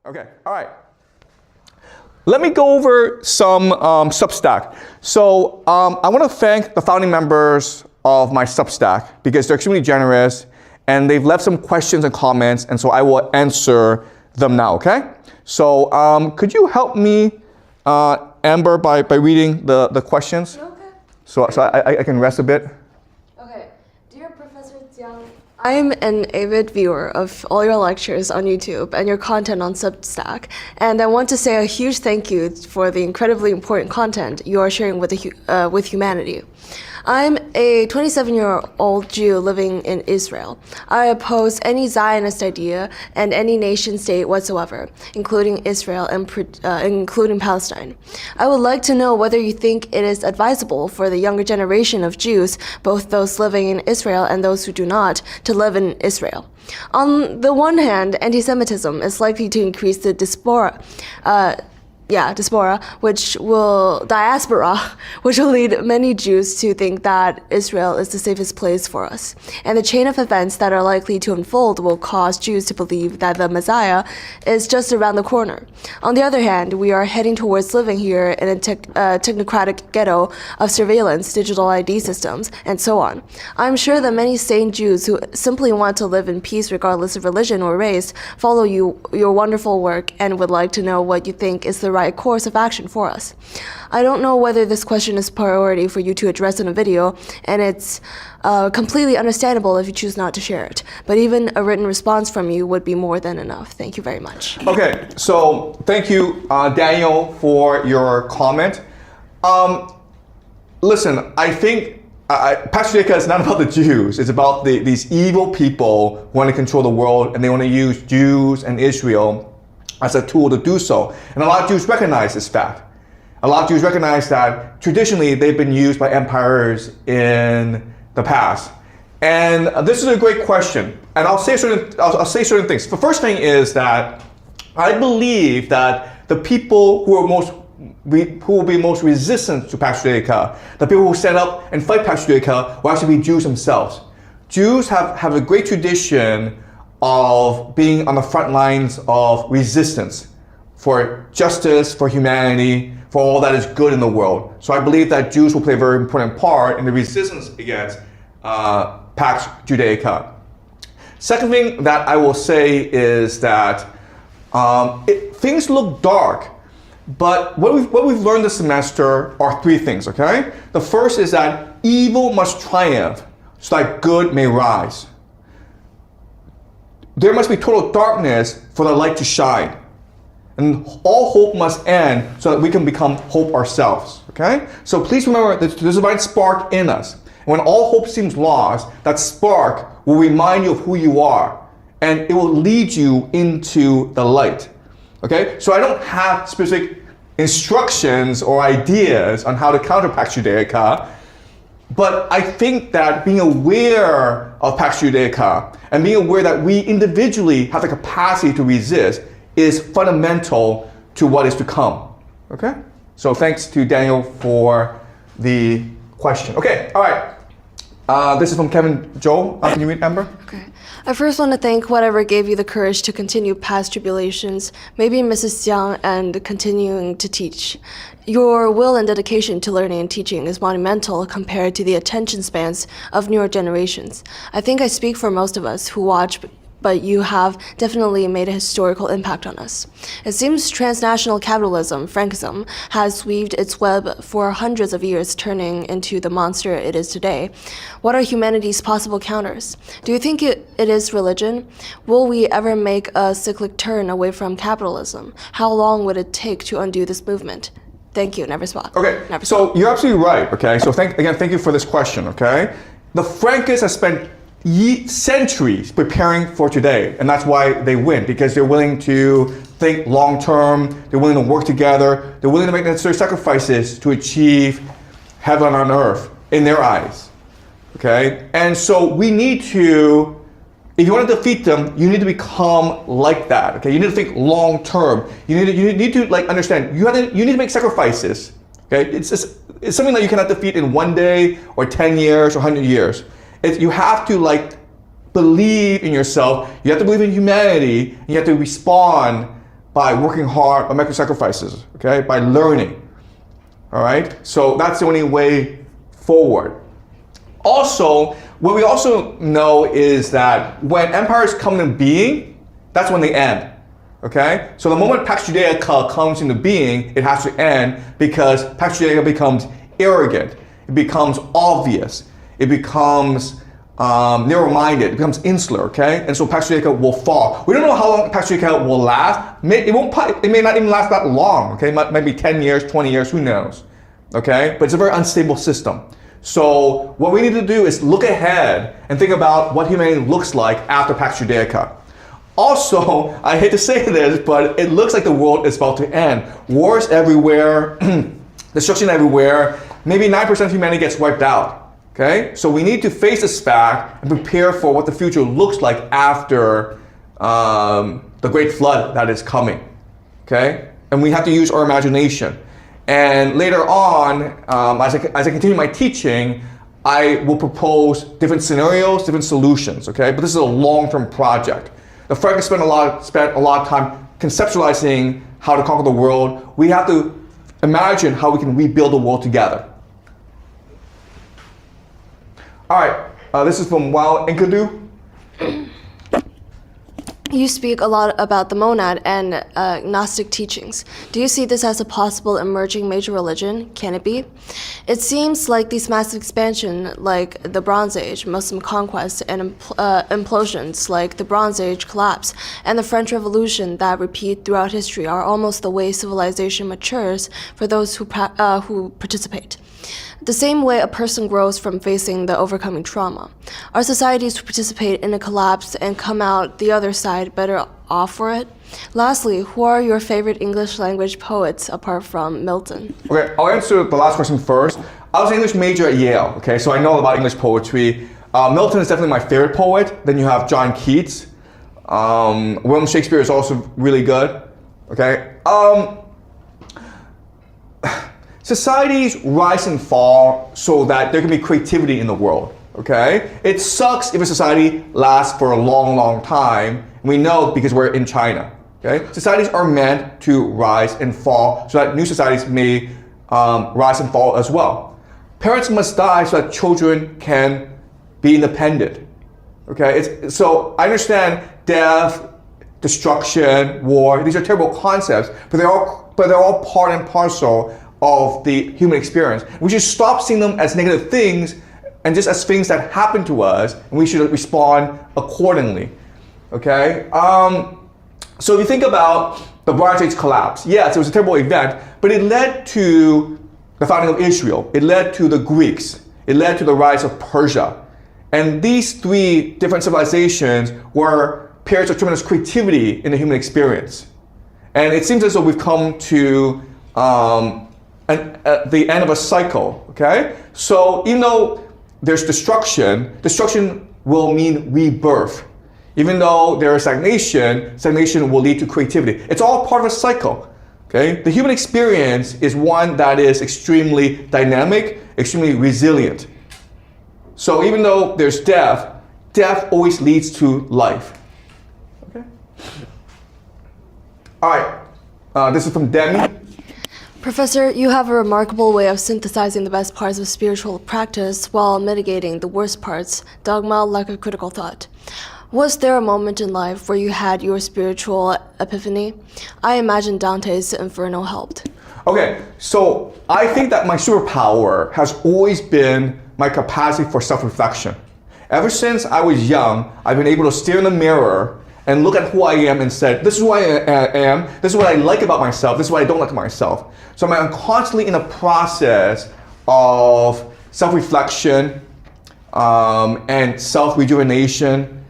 Okay, all right. Let me go over some Substack. So I want to thank the founding members of my Substack because they're extremely generous and they've left some questions and comments, and so I will answer them now, okay? So could you help me, Amber, by reading the questions? Okay. So I can rest a bit. Okay. Dear Professor Jiang, I'm an avid viewer of all your lectures on YouTube and your content on Substack, and I want to say a huge thank you for the incredibly important content you are sharing with humanity. I'm a 27-year-old Jew living in Israel. I oppose any Zionist idea and any nation state whatsoever, including Israel and including Palestine. I would like to know whether you think it is advisable for the younger generation of Jews, both those living in Israel and those who do not, to live in Israel. On the one hand, anti-Semitism is likely to increase the diaspora, which will lead many Jews to think that Israel is the safest place for us. And the chain of events that are likely to unfold will cause Jews to believe that the Messiah is just around the corner. On the other hand, we are heading towards living here in a technocratic ghetto of surveillance, digital ID systems, and so on. I'm sure that many sane Jews who simply want to live in peace regardless of religion or race follow your wonderful work and would like to know what you think is the right course of action for us. I don't know whether this question is priority for you to address in a video, and it's completely understandable if you choose not to share it. But even a written response from you would be more than enough. Thank you very much. Okay, so thank you, Daniel, for your comment. Listen, I think Patriarcha is not about the Jews. It's about these evil people who want to control the world, and they want to use Jews and Israel as a tool to do so. And a lot of Jews recognize this fact. A lot of Jews recognize that traditionally they've been used by empires in the past. And this is a great question. And I'll say certain things. The first thing is that I believe that the people who will be most resistant to Patriarcha, the people who stand up and fight Patriarcha, will actually be Jews themselves. Jews have a great tradition of being on the front lines of resistance for justice, for humanity, for all that is good in the world. So I believe that Jews will play a very important part in the resistance against Pax Judaica. Second thing that I will say is that things look dark, but what we've learned this semester are three things, okay? The first is that evil must triumph so that good may rise. There must be total darkness for the light to shine. And all hope must end so that we can become hope ourselves, okay? So please remember that there's a divine spark in us. And when all hope seems lost, that spark will remind you of who you are, and it will lead you into the light, okay? So I don't have specific instructions or ideas on how to counter Pax Judaica, but I think that being aware of Pax Judaica and being aware that we individually have the capacity to resist is fundamental to what is to come. Okay? So thanks to Daniel for the question. Okay, all right. This is from Kevin Joel. Can you read, Amber? Okay. I first want to thank whatever gave you the courage to continue past tribulations, maybe Mrs. Jiang, and continuing to teach. Your will and dedication to learning and teaching is monumental compared to the attention spans of newer generations. I think I speak for most of us who watch, but you have definitely made a historical impact on us. It seems transnational capitalism, Frankism, has weaved its web for hundreds of years, turning into the monster it is today. What are humanity's possible counters? Do you think it is religion? Will we ever make a cyclic turn away from capitalism? How long would it take to undo this movement? Thank you, never swap. Okay, never so swap. You're absolutely right, okay? So thank you for this question, okay? The Frankists have spent centuries preparing for today, and that's why they win, because they're willing to think long term, they're willing to work together, they're willing to make necessary sacrifices to achieve heaven on earth in their eyes, okay? And so we need to, if you want to defeat them, you need to become like that, okay? You need to think long term. You need to like understand, you need to make sacrifices, okay? It's something that you cannot defeat in 1 day or 10 years or 100 years. You have to believe in yourself, you have to believe in humanity, and you have to respond by working hard, by making sacrifices, okay? By learning, all right? So that's the only way forward. Also, what we also know is that when empires come into being, that's when they end, okay? So the moment Pax Judaica comes into being, it has to end because Pax Judaica becomes arrogant, it becomes obvious, it becomes narrow-minded, it becomes insular, okay? And so Pax Judaica will fall. We don't know how long Pax Judaica will last. It may not even last that long, okay? Maybe 10 years, 20 years, who knows, okay? But it's a very unstable system. So what we need to do is look ahead and think about what humanity looks like after Pax Judaica. Also, I hate to say this, but it looks like the world is about to end. Wars everywhere, destruction everywhere. Maybe 9% of humanity gets wiped out. Okay? So we need to face this fact and prepare for what the future looks like after the great flood that is coming. Okay? And we have to use our imagination. And later on, as I continue my teaching, I will propose different scenarios, different solutions, okay? But this is a long-term project. The Frank spent a lot of time conceptualizing how to conquer the world. We have to imagine how we can rebuild the world together. All right, this is from Wow Enkidu. You speak a lot about the monad and Gnostic teachings. Do you see this as a possible emerging major religion? Can it be? It seems like these massive expansion, like the Bronze Age, Muslim conquest, and implosions like the Bronze Age collapse, and the French Revolution that repeat throughout history are almost the way civilization matures for those who participate. The same way a person grows from facing the overcoming trauma. Are societies who participate in a collapse and come out the other side better off for it? Lastly, who are your favorite English language poets apart from Milton? Okay, I'll answer the last question first. I was an English major at Yale, okay, so I know about English poetry. Milton is definitely my favorite poet. Then you have John Keats. William Shakespeare is also really good, okay? Societies rise and fall so that there can be creativity in the world, okay? It sucks if a society lasts for a long, long time. We know because we're in China, okay? Societies are meant to rise and fall so that new societies may rise and fall as well. Parents must die so that children can be independent, okay? So I understand death, destruction, war, these are terrible concepts, but they're all part and parcel of the human experience. We should stop seeing them as negative things and just as things that happen to us, and we should respond accordingly. Okay? So if you think about the Bronze Age collapse, yes, it was a terrible event, but it led to the founding of Israel. It led to the Greeks. It led to the rise of Persia. And these three different civilizations were periods of tremendous creativity in the human experience. And it seems as though we've come to the end of a cycle, okay? So even though there's destruction, destruction will mean rebirth. Even though there is stagnation, stagnation will lead to creativity. It's all part of a cycle, okay? The human experience is one that is extremely dynamic, extremely resilient. So even though there's death, death always leads to life, okay? All right, this is from Demi. Professor, you have a remarkable way of synthesizing the best parts of spiritual practice while mitigating the worst parts, dogma like a critical thought. Was there a moment in life where you had your spiritual epiphany? I imagine Dante's Inferno helped. Okay, so I think that my superpower has always been my capacity for self-reflection. Ever since I was young, I've been able to stare in the mirror and look at who I am and said, this is who I am, this is what I like about myself, this is what I don't like about myself. So I'm constantly in a process of self-reflection and self-rejuvenation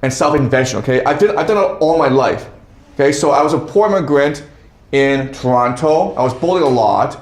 and self-invention, okay? I've done it all my life, okay? So I was a poor immigrant in Toronto. I was bullied a lot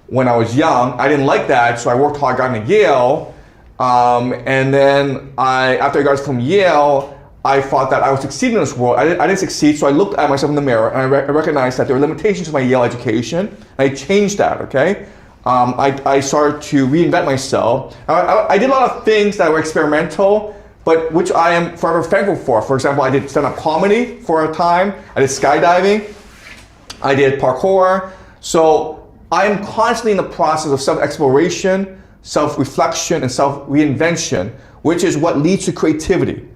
when I was young. I didn't like that, so I worked hard, got into Yale, and then after I got from Yale, I thought that I would succeed in this world. I didn't succeed, so I looked at myself in the mirror and I recognized that there were limitations to my Yale education. I changed that, okay? I started to reinvent myself. I did a lot of things that were experimental, but which I am forever thankful for. For example, I did stand-up comedy for a time. I did skydiving. I did parkour. So I'm constantly in the process of self-exploration, self-reflection, and self-reinvention, which is what leads to creativity.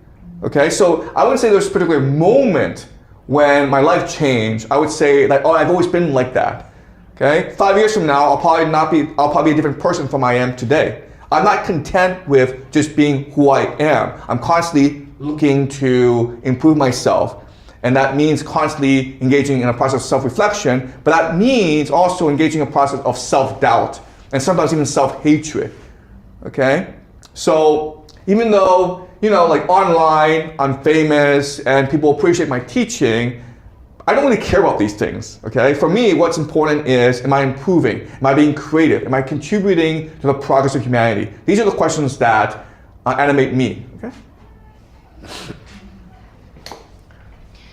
Okay, so I wouldn't say there's a particular moment when my life changed. I would say that, oh, I've always been like that. Okay, 5 years from now, I'll probably be a different person from I am today. I'm not content with just being who I am. I'm constantly looking to improve myself. And that means constantly engaging in a process of self-reflection, but that means also engaging in a process of self-doubt and sometimes even self-hatred. Okay, so even though, like online, I'm famous and people appreciate my teaching, I don't really care about these things, okay? For me, what's important is, am I improving? Am I being creative? Am I contributing to the progress of humanity? These are the questions that animate me, okay?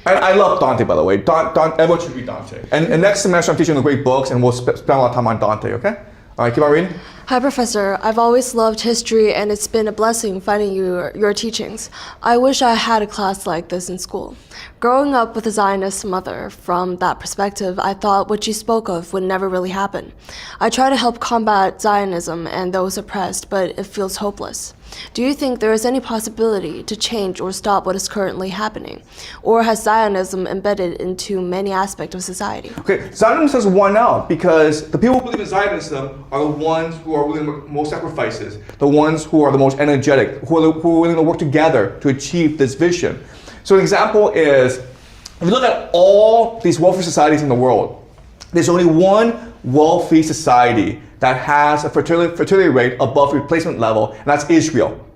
And I love Dante, by the way. Everyone should read Dante. And next semester, I'm teaching the great books, and we'll spend a lot of time on Dante, okay? All right, keep on reading. Hi, Professor. I've always loved history, and it's been a blessing finding your teachings. I wish I had a class like this in school. Growing up with a Zionist mother, from that perspective, I thought what you spoke of would never really happen. I try to help combat Zionism and those oppressed, but it feels hopeless. Do you think there is any possibility to change or stop what is currently happening? Or has Zionism embedded into many aspects of society? Okay, Zionism has won out because the people who believe in Zionism are the ones who are willing to make most sacrifices, the ones who are the most energetic, who are willing to work together to achieve this vision. So an example is, if you look at all these wealthy societies in the world, there's only one wealthy society that has a fertility rate above replacement level, and that's Israel.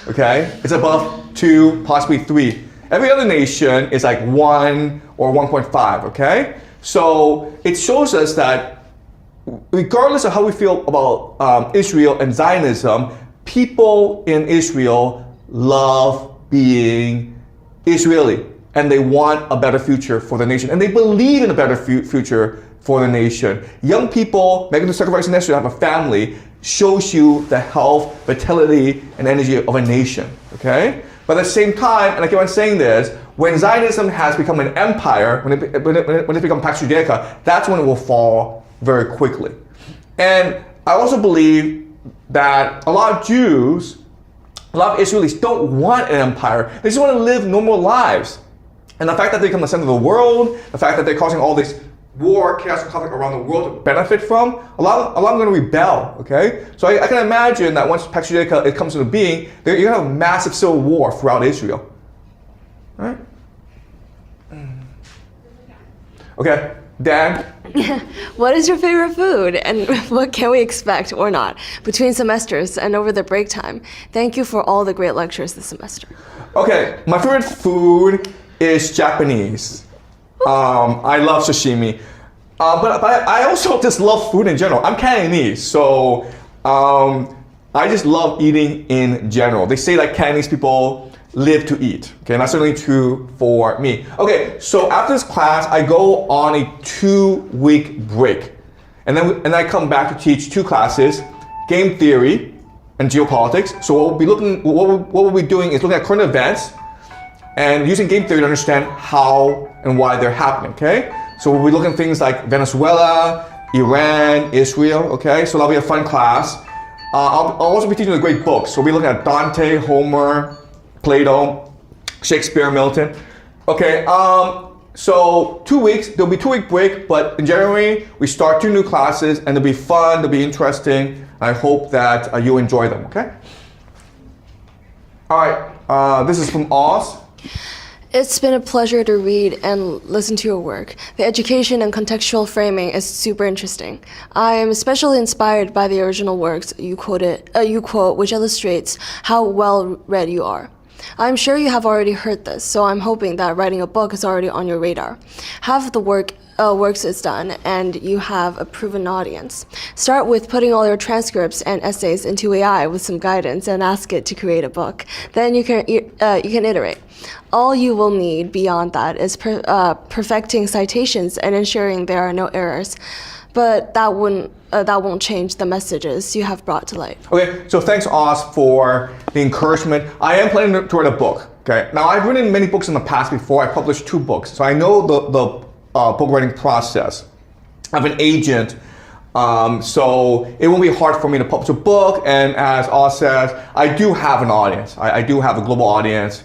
Okay? It's above 2, possibly 3. Every other nation is like 1 or 1.5, okay? So it shows us that regardless of how we feel about Israel and Zionism, people in Israel love being Israeli, and they want a better future for the nation, and they believe in a better future for the nation. Young people making the sacrifice necessary to have a family shows you the health, vitality, and energy of a nation, okay? But at the same time, and I keep on saying this, when Zionism has become an empire, when it becomes Pax Judaica, that's when it will fall very quickly. And I also believe that a lot of Jews, a lot of Israelis don't want an empire. They just want to live normal lives. And the fact that they become the center of the world, the fact that they're causing all this war, chaos, and conflict around the world to benefit from, a lot of them are going to rebel, okay? So I can imagine that once Pax Judaica comes into being, you're going to have a massive civil war throughout Israel. All right? Okay, Dan? What is your favorite food, and what can we expect or not between semesters and over the break time? Thank you for all the great lectures this semester. Okay, my favorite food is Japanese. I love sashimi, but I also just love food in general. I'm Cantonese, so I just love eating in general. They say that Cantonese people live to eat, okay, and that's certainly true for me. Okay, so after this class, I go on a 2-week break, and then I come back to teach 2 classes, game theory and geopolitics. So what we'll be doing is looking at current events and using game theory to understand how and why they're happening, okay? So we'll be looking at things like Venezuela, Iran, Israel, okay? So that'll be a fun class. I'll also be teaching the great books. So we'll be looking at Dante, Homer, Plato, Shakespeare, Milton. Okay, so 2 weeks, there'll be a 2-week break, but in January, we start 2 new classes, and they'll be fun, they'll be interesting. I hope that you enjoy them, okay? All right, this is from Oz. It's been a pleasure to read and listen to your work. The education and contextual framing is super interesting. I am especially inspired by the original works you quote, which illustrates how well read you are. I'm sure you have already heard this, so I'm hoping that writing a book is already on your radar. Half of the works is done, and you have a proven audience. Start with putting all your transcripts and essays into AI with some guidance and ask it to create a book. Then you can iterate. All you will need beyond that is perfecting citations and ensuring there are no errors. But that won't change the messages you have brought to light. Okay, so thanks, Oz, for the encouragement. I am planning to write a book. Okay, now I've written many books in the past before. I published 2 books, so I know book writing process. I have an agent, so it won't be hard for me to publish a book. And as Oz says, I do have an audience. I do have a global audience,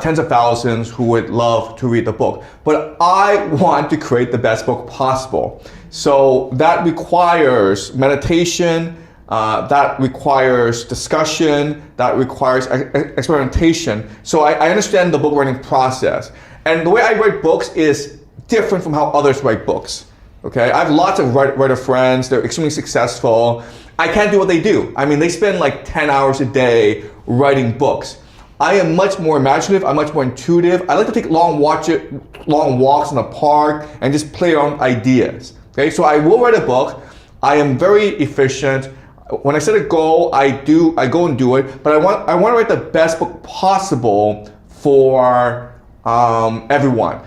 tens of thousands who would love to read the book. But I want to create the best book possible. So that requires meditation, that requires discussion, that requires experimentation. So I understand the book writing process. And the way I write books is different from how others write books. Okay, I have lots of writer friends, they're extremely successful. I can't do what they do. I mean, they spend like 10 hours a day writing books. I am much more imaginative, I'm much more intuitive. I like to take long walks in the park and just play around ideas. Okay, so I will write a book. I am very efficient. When I set a goal, I go and do it, but I want to write the best book possible for everyone.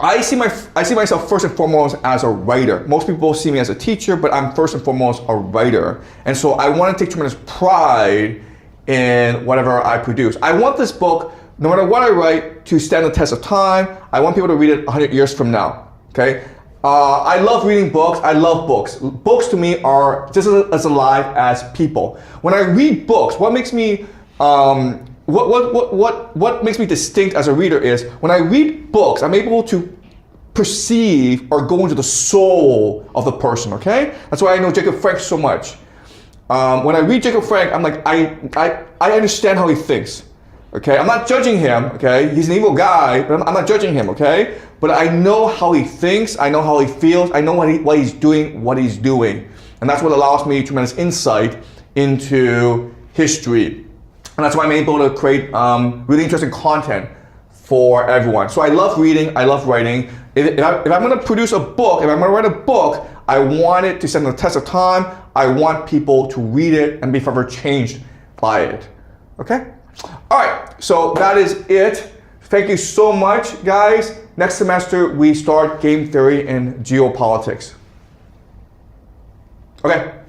I see myself first and foremost as a writer. Most people see me as a teacher, but I'm first and foremost a writer. And so I want to take tremendous pride in whatever I produce. I want this book, no matter what I write, to stand the test of time. I want people to read it 100 years from now, okay? I love reading books. I love books. Books to me are just as alive as people. When I read books, what makes me what makes me distinct as a reader is when I read books, I'm able to perceive or go into the soul of the person, okay? That's why I know Jacob Frank so much. When I read Jacob Frank, I'm like, I understand how he thinks, okay? I'm not judging him, okay? He's an evil guy, but I'm not judging him, okay? But I know how he thinks, I know how he feels, I know why he's doing what he's doing. And that's what allows me tremendous insight into history. And that's why I'm able to create really interesting content for everyone. So I love reading, I love writing. If I'm gonna produce a book, if I'm gonna write a book, I want it to stand the test of time. I want people to read it and be forever changed by it, okay? All right, so that is it. Thank you so much, guys. Next semester, we start game theory and geopolitics. Okay.